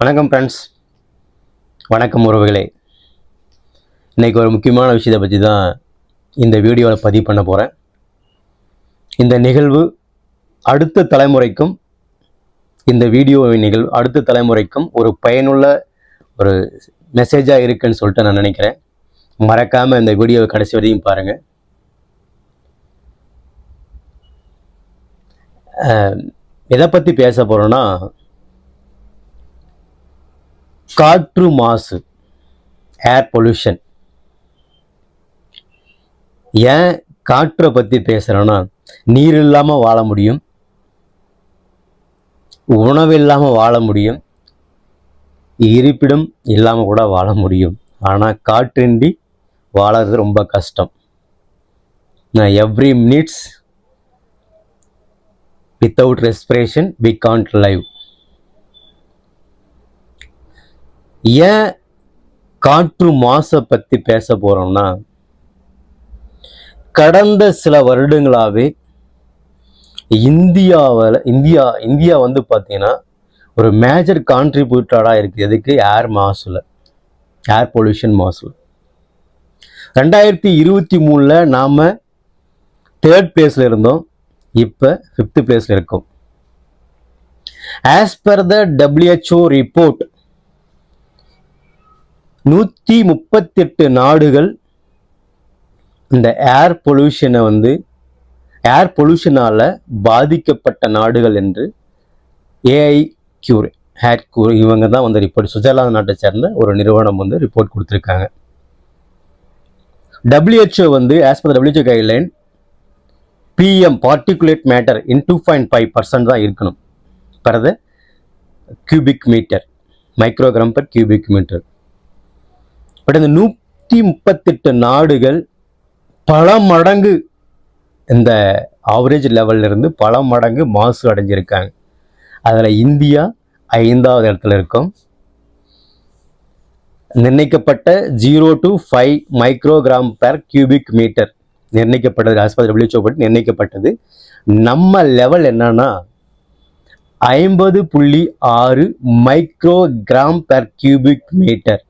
வணக்கம் ஃப்ரெண்ட்ஸ், வணக்கம் உறவுகளே. இன்றைக்கி ஒரு முக்கியமான விஷயத்தை பற்றி தான் இந்த வீடியோவில் பதிவு பண்ண போகிறேன். இந்த நிகழ்வு அடுத்த தலைமுறைக்கும் இந்த வீடியோவின் நிகழ்வு அடுத்த தலைமுறைக்கும் ஒரு பயனுள்ள ஒரு மெசேஜாக இருக்குன்னு சொல்லிட்டு நான் நினைக்கிறேன். மறக்காமல் இந்த வீடியோவை கடைசி வரையும் பாருங்கள். எதை பற்றி பேச போகிறோன்னா, காற்று மாசு, ஏர் பொல்யூஷன். ஏன் காற்றை பற்றி பேசுகிறோன்னா, நீர் இல்லாமல் வாழ முடியும், உணவு இல்லாமல் வாழ முடியும், இருப்பிடம் இல்லாமல் கூட வாழ முடியும். ஆனால் காற்றின்றி வாழறது ரொம்ப கஷ்டம். Every minutes without respiration we can't live. ஏன் காற்று மாசை பற்றி பேச போகிறோம்னா, கடந்த சில வருடங்களாகவே இந்தியா வந்து பார்த்தீங்கன்னா ஒரு மேஜர் கான்ட்ரிபியூட்டராக இருக்குது. எதுக்கு? ஏர் மாசுல, ஏர் பொல்யூஷன் மாசுல. 2023 நாம் 3rd பிளேஸில் இருந்தோம், இப்போ 5th பிளேஸில் இருக்கோம். As per the WHO report, 138 நாடுகள் இந்த ஏர் பொல்யூஷனால பாதிக்கப்பட்ட நாடுகள் என்று ஏர் இவங்க தான் வந்து ரிப்போர்ட், சுவிட்சர்லாந்து நாட்டை சேர்ந்த ஒரு நிறுவனம் வந்து ரிப்போர்ட் கொடுத்துருக்காங்க. WHO வந்து as per WHO guideline PM particulate matter in 2.5% தான் இருக்கணும் per the cubic metre, microgram per cubic metre. But இந்த 138 நாடுகள் பல மடங்கு இந்த ஆவரேஜ் லெவல்ல இருந்து பல மடங்கு மாசு அடைஞ்சிருக்காங்க. அதில் இந்தியா 5வது இடத்துல இருக்கும். நிர்ணயிக்கப்பட்ட 0 to 5 microgram per cubic metre நிர்ணயிக்கப்பட்டது, ஆஸ்பத்திரி WHO படி நிர்ணயிக்கப்பட்டது. நம்ம லெவல் என்னன்னா 50.6 மைக்ரோகிராம் பெர் கியூபிக் மீட்டர்.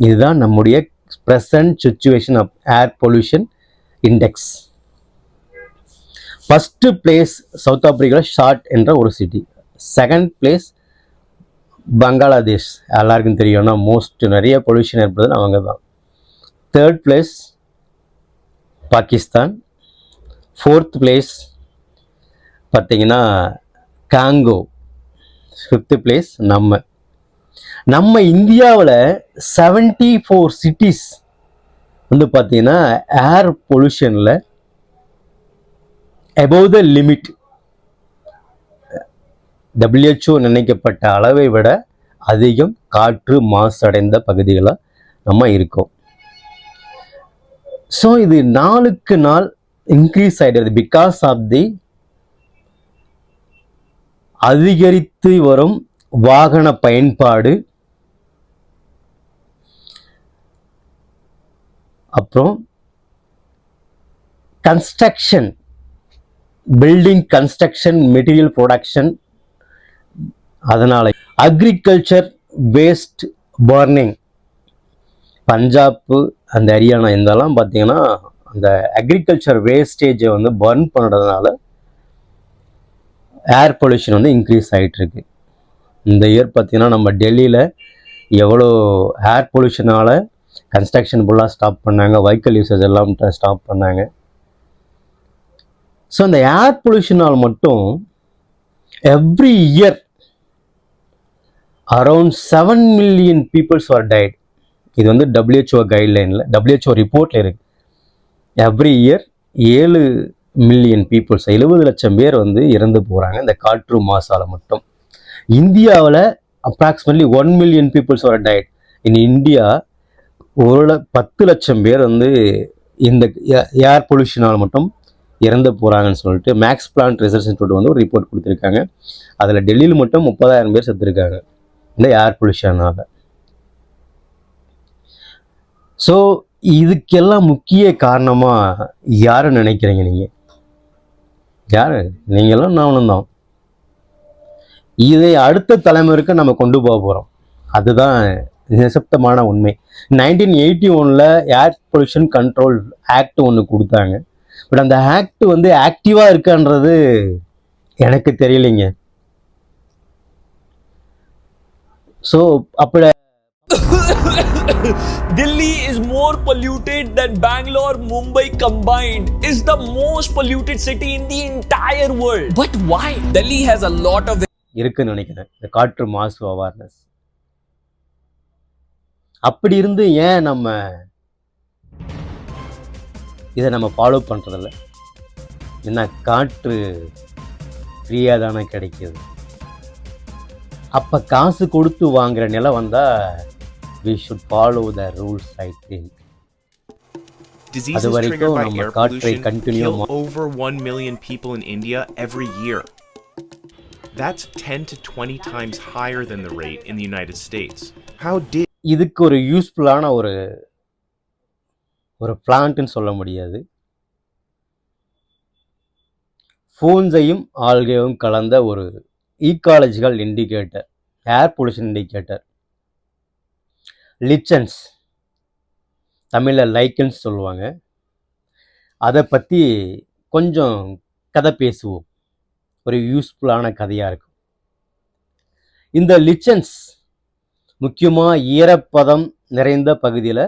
இதுதான் நம்முடைய present situation of air pollution index. First place South ஆப்பிரிக்காவில் ஷார்ட் என்ற ஒரு சிட்டி. 2nd பிளேஸ் பங்களாதேஷ், எல்லாருக்கும் தெரியும்னா மோஸ்ட் நிறைய பொல்யூஷன் ஏற்படுது அவங்க தான். 3rd place Pakistan. 4th place பார்த்தீங்கன்னா காங்கோ. 5th பிளேஸ் நம்ம இந்தியாவில் 74 சிட்டிஸ் வந்து பார்த்தீங்கன்னா ஏர் பொல்யூஷனில் அபவ் த லிமிட், WHO நிர்ணயிக்கப்பட்ட அளவை விட அதிகம் காற்று மாசடைந்த பகுதிகளாக நம்ம இருக்கோம். ஸோ இது நாளுக்கு நாள் இன்க்ரீஸ் ஆகிடுது பிகாஸ் ஆஃப் தி அதிகரித்து வரும் வாகன பயன்பாடு, அப்புறம் construction, building construction, material production. அதனால அக்ரிகல்ச்சர் வேஸ்ட் பர்னிங், பஞ்சாப் அந்த ஹரியானா இதெல்லாம் பார்த்தீங்கன்னா அந்த அக்ரிகல்ச்சர் வேஸ்டேஜை வந்து பர்ன் பண்ணுறதுனால ஏர் பொல்யூஷன் வந்து இன்க்ரீஸ் ஆகிட்டு இருக்கு. இந்த இயர் பார்த்தீங்கன்னா நம்ம டெல்லியில் எவ்வளோ ஏர் பொல்யூஷனால் கன்ஸ்ட்ரக்ஷன் ஃபுல்லாக ஸ்டாப் பண்ணாங்க, வெஹிக்கிள் யூசேஜ் எல்லாம் ஸ்டாப் பண்ணாங்க. ஸோ இந்த ஏர் பொல்யூஷனால் மட்டும் every year around 7 million peoples are died. இது வந்து WHO கைட்லைனில், WHO ரிப்போர்ட்டில் இருக்கு. எவ்ரி இயர் 7 million பீப்புள்ஸ், 70 லட்சம் பேர் வந்து இறந்து போகிறாங்க இந்த காற்று மாசால் மட்டும். இந்தியாவில் approximately 1 million peoples are died. In India 10 லட்சம் பேர் வந்து இந்த ஏர் பொல்யூஷனால் மட்டும் இறந்து போகிறாங்கன்னு சொல்லிட்டு மேக்ஸ் பிளான்ட் ரிசர்ச் இன்ஸ்டியூட் வந்து ஒரு ரிப்போர்ட் கொடுத்துருக்காங்க. அதில் டெல்லியில் மட்டும் 30,000 பேர் செத்துருக்காங்க இந்த ஏர் பொல்யூஷனால். ஸோ இதுக்கெல்லாம் முக்கிய காரணமாக யாரை நினைக்கிறீங்க நீங்கள்? யார்? நீங்களும் நானும் தான். இதை அடுத்த தலைமுறைக்கு நம்ம கொண்டு போக போகிறோம். அதுதான் நிசப்தமான உண்மை. 1981 ஏர் பொல்யூஷன் கண்ட்ரோல் ஆக்ட் ஒன்று கொடுத்தாங்க. பட் அந்த ஆக்ட் வந்து ஆக்டிவாக இருக்கான்றது எனக்கு தெரியலைங்க. ஸோ அப்படி Delhi is more polluted than Bangalore, Mumbai combined. Is the most polluted city in the entire world. But why? Delhi has a lot of இருக்குன்னு நினைக்கிறேன் இந்த காற்று மாசு அவேர்னஸ். அப்படி இருந்து ஏன் நம்ம இதை நம்ம ஃபாலோ பண்ணுறதில்ல? என்ன காற்று ஃப்ரீயாக தானே கிடைக்கிது. அப்போ காசு கொடுத்து வாங்குற நிலை வந்தால் we should follow the rules, I think. Diseases triggered by air pollution kill over 1 million people in India every year. That's 10 to 20 times higher than the rate in the United States. How did இதுக்கு ஒரு யூஸ்ஃபுல்லான ஒரு பிளான்ட்னு சொல்ல முடியாது. ஃபோன்ஸையும் ஆல்கையும் கலந்த ஒரு ecological indicator, air pollution indicator, lichens, தமிழில் lichens சொல்லுவாங்க. அதை பற்றி கொஞ்சம் கதை பேசுவோம். ஒரு யூஸ்ஃபுல்லான கதையாக இருக்கும். இந்த லிச்சன்ஸ் முக்கியமாக ஈரப்பதம் நிறைந்த பகுதியில்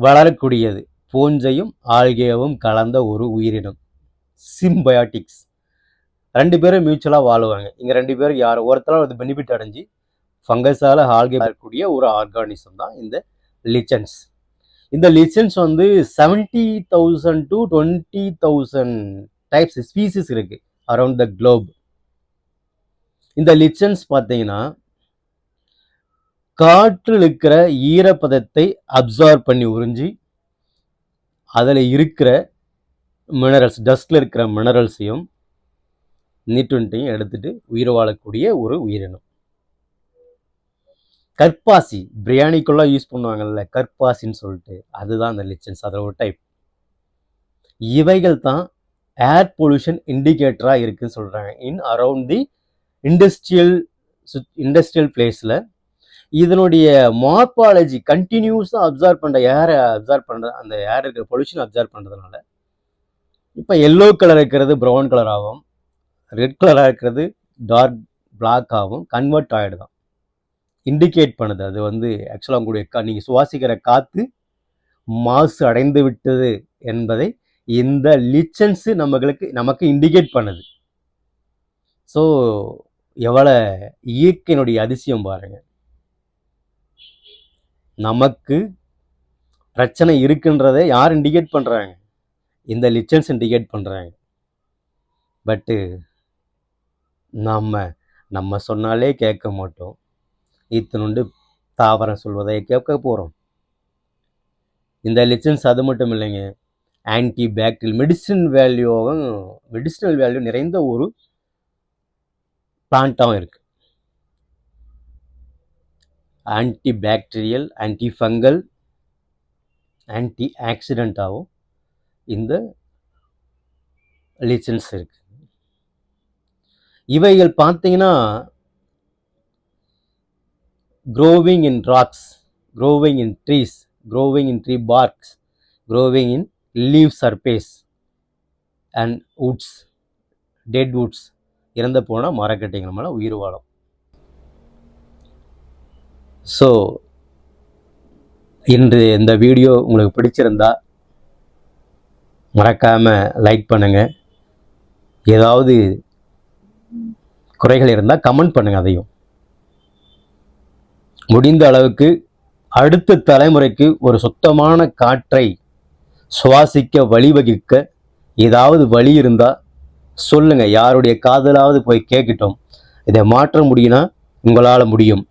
வளரக்கூடியது. போஞ்சையும் ஆல்கேவும் கலந்த ஒரு உயிரினம், சிம்பயாட்டிக்ஸ். 2 பேரும் மியூச்சுவலாக வாழுவாங்க. இங்கே 2 பேரும் யார் ஒருத்தரால் அது பெனிஃபிட் அடைஞ்சு ஃபங்கஸால் ஆல்கே வரக்கூடிய ஒரு ஆர்கானிசம் தான் இந்த லிச்சன்ஸ். இந்த லிச்சன்ஸ் வந்து 70,000 to 20,000 டைப்ஸ் ஸ்பீசிஸ் இருக்குது அரவுண்ட் த குளோப். இந்த லிச்சன்ஸ் பார்த்தீங்கன்னா காற்றில் இருக்கிற ஈரப்பதத்தை அப்சார்ப் பண்ணி உறிஞ்சி அதில் இருக்கிற மினரல்ஸ், டஸ்ட்டில் இருக்கிற மினரல்ஸையும் நியூட்ரன்ட்டையும் எடுத்துகிட்டு உயிர் வாழக்கூடிய ஒரு உயிரினம். கற்பாசி, பிரியாணிக்குள்ளே யூஸ் பண்ணுவாங்கல்ல கற்பாசின்னு சொல்லிட்டு, அதுதான் அந்த லிச்சன்ஸ், அதில் ஒரு டைப். இவைகள் தான் ஏர் பொல்யூஷன் இண்டிகேட்டராக இருக்குதுன்னு சொல்கிறாங்க இன் அரவுண்ட் தி இண்டஸ்ட்ரியல் பிளேஸில். இதனுடைய மார்பாலஜி கண்டினியூஸாக அப்சர்வ் பண்ணுற ஏரை அப்சர்வ் பண்ணுற அந்த ஏர் இருக்கிற பொல்யூஷன் அப்சர்வ் பண்ணுறதுனால இப்போ எல்லோ கலர் இருக்கிறது ப்ரௌன் கலர் ஆகும், ரெட் கலராக இருக்கிறது டார்க் பிளாக் ஆகும், கன்வெர்ட் ஆகிடுதான் இண்டிகேட் பண்ணுது. அது வந்து ஆக்சுவலாக உங்களுடைய நீங்கள் சுவாசிக்கிற காற்று மாசு அடைந்து விட்டது என்பதை இந்த லிச்சன்ஸு நமக்கு இண்டிகேட் பண்ணுது. ஸோ எவ்வளோ இயற்கையினுடைய அதிசயம் பாருங்கள். நமக்கு பிரச்சனை இருக்குன்றதை யார் இண்டிகேட் பண்ணுறாங்க? இந்த லிச்சன்ஸ் இண்டிகேட் பண்ணுறாங்க. பட்டு நம்ம சொன்னாலே கேட்க மாட்டோம். இத்தனுண்டு தாவரம் சொல்வதை கேட்க போகிறோம். இந்த லிச்சன்ஸ் அது மட்டும் இல்லைங்க, ஆன்டி பாக்டீரியல் மெடிசினல் வேல்யூ நிறைந்த ஒரு பிளான்ட்டாகவும் இருக்குது. Anti bacterial, anti fungal, anti ஆக்சிடென்ட்டாகவும் இந்த லிச்சன்ஸ் இருக்குது. இவைகள் பார்த்தீங்கன்னா growing in rocks, growing in trees, growing in tree barks, growing in leaf surface and woods, dead woods, இறந்து போன மரக்கட்டைகள் மேலே உயிர் வாழும். ஸோ இன்று இந்த வீடியோ உங்களுக்கு பிடிச்சிருந்தா மறக்காமல் லைக் பண்ணுங்கள். ஏதாவது குறைகள் இருந்தால் கமெண்ட் பண்ணுங்கள். அதையும் முடிந்த அளவுக்கு அடுத்த தலைமுறைக்கு ஒரு சுத்தமான காற்றை சுவாசிக்க வழிவகுக்க ஏதாவது வழி இருந்தால் சொல்லுங்கள். யாருடைய காதலாவது போய் கேட்கட்டும். இதை மாற்ற முடியும்னா உங்களால் முடியும்.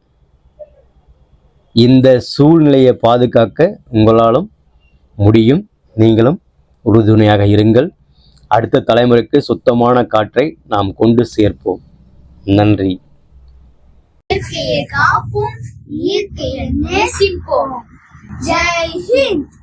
இந்த சூழ்நிலையை பாதுகாக்க உங்களாலும் முடியும். நீங்களும் உறுதுணையாக இருங்கள். அடுத்த தலைமுறைக்கு சுத்தமான காற்றை நாம் கொண்டு சேர்ப்போம். நன்றி. இயற்கையை காப்போம், இயற்கையை நேசிப்போம். ஜெய் ஹிந்த்.